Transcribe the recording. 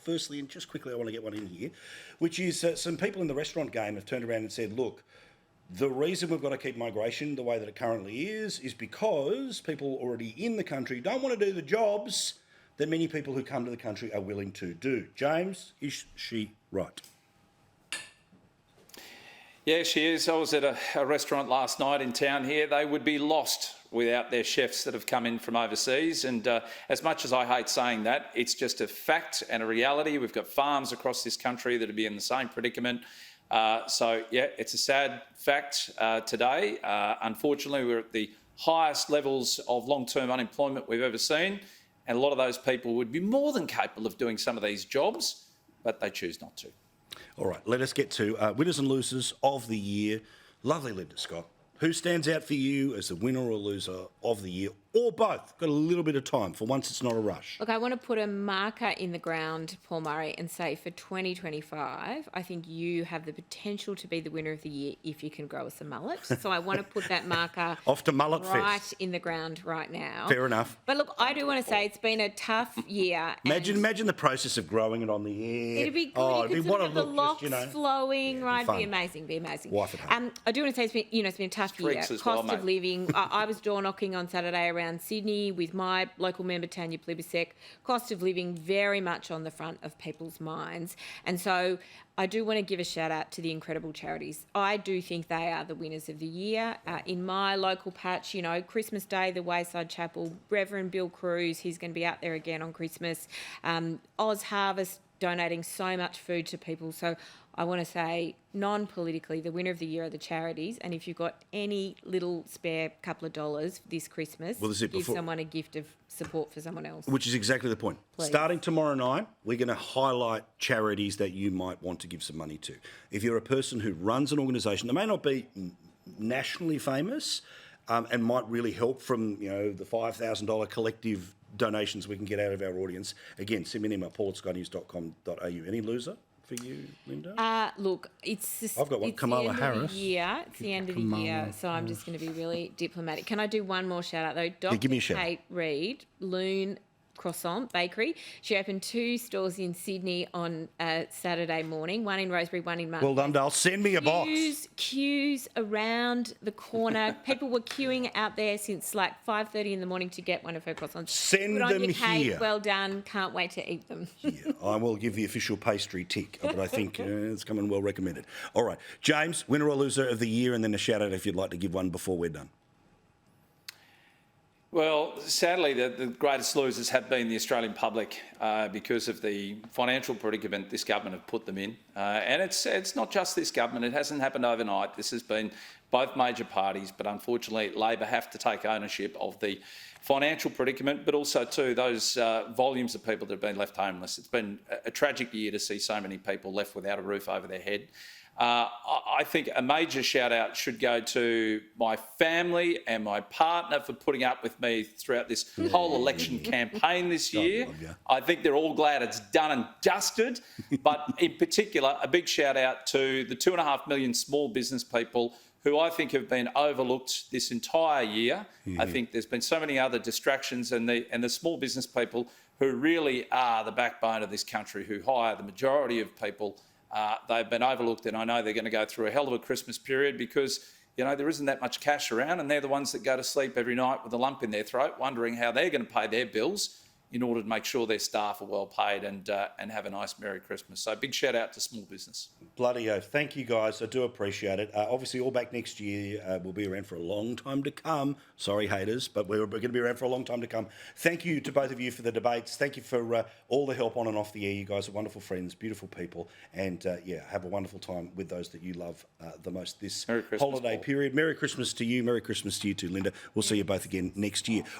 Firstly, and just quickly, I want to get one in here, which is some people in the restaurant game have turned around and said, look, the reason we've got to keep migration the way that it currently is because people already in the country don't want to do the jobs that many people who come to the country are willing to do. James, is she right? Yeah, she is. I was at a restaurant last night in town here. They would be lost without their chefs that have come in from overseas. And as much as I hate saying that, it's just a fact and a reality. We've got farms across this country that would be in the same predicament. So, yeah, it's a sad fact today. Unfortunately, we're at the highest levels of long-term unemployment we've ever seen. And a lot of those people would be more than capable of doing some of these jobs, but they choose not to. All right, let us get to winners and losers of the year. Lovely, Linda Scott. Who stands out for you as the winner or loser of the year, or both? Got a little bit of time. For once, it's not a rush. Look, I want to put a marker in the ground, Paul Murray, and say for 2025, I think you have the potential to be the winner of the year if you can grow us a mullet. So I want to put that marker off to Mullet right Fest in the ground right now. Fair enough. But look, I do want to say it's been a tough year. Imagine the process of growing it on the air. It'd be good. Oh, you could sort of have the locks flowing, right? It'd be amazing. Wife at home. I do want to say it's been a tough year. Cost of living. I was door knocking on Saturday around Sydney with my local member Tanya Plibisek. Cost of living very much on the front of people's minds, and so I do want to give a shout out to the incredible charities. I do think they are the winners of the year. In my local patch, Christmas Day, the Wayside Chapel, Reverend Bill Cruz, he's going to be out there again on Christmas. Oz Harvest donating so much food to people. So I want to say, non-politically, the winner of the year are the charities. And if you've got any little spare couple of dollars this Christmas, give someone a gift of support for someone else. Which is exactly the point. Please. Starting tomorrow night, we're going to highlight charities that you might want to give some money to. If you're a person who runs an organisation that may not be nationally famous and might really help from, the $5,000 collective donations we can get out of our audience, again, send me an email, paul@skynews.com.au. Any loser for you, Linda? Look, I've got one, Kamala Harris. It's the end of the year, so I'm just going to be really diplomatic. Can I do one more shout out though? Dr. Give me a shout. Kate Reid, Loon Croissant Bakery. She opened 2 stores in Sydney on Saturday morning, one in Rosebery, one in Martin. Well done, Dale. Send me a box. Queues around the corner. People were queuing out there since like 5:30 in the morning to get one of her croissants. Send them here. Well done. Can't wait to eat them. Yeah, I will give the official pastry tick, but I think it's coming well recommended. All right. James, winner or loser of the year, and then a shout out if you'd like to give one before we're done. Well, sadly, the greatest losers have been the Australian public because of the financial predicament this government have put them in. And it's not just this government. It hasn't happened overnight. This has been both major parties, but unfortunately Labor have to take ownership of the financial predicament, but also too those volumes of people that have been left homeless. It's been a tragic year to see so many people left without a roof over their head. I think a major shout out should go to my family and my partner for putting up with me throughout this whole election campaign this year. I think they're all glad it's done and dusted, but in particular, a big shout out to the 2.5 million small business people who I think have been overlooked this entire year. I think there's been so many other distractions, and the small business people who really are the backbone of this country, who hire the majority of people. They've been overlooked, and I know they're going to go through a hell of a Christmas period because, there isn't that much cash around, and they're the ones that go to sleep every night with a lump in their throat, wondering how they're going to pay their bills in order to make sure their staff are well paid and have a nice Merry Christmas. So big shout out to small business. Bloody oath. Thank you, guys. I do appreciate it. Obviously, all back next year. We'll be around for a long time to come. Sorry, haters, but we're going to be around for a long time to come. Thank you to both of you for the debates. Thank you for all the help on and off the air. You guys are wonderful friends, beautiful people, and have a wonderful time with those that you love the most this holiday period. Merry Christmas to you. Merry Christmas to you too, Linda. We'll see you both again next year.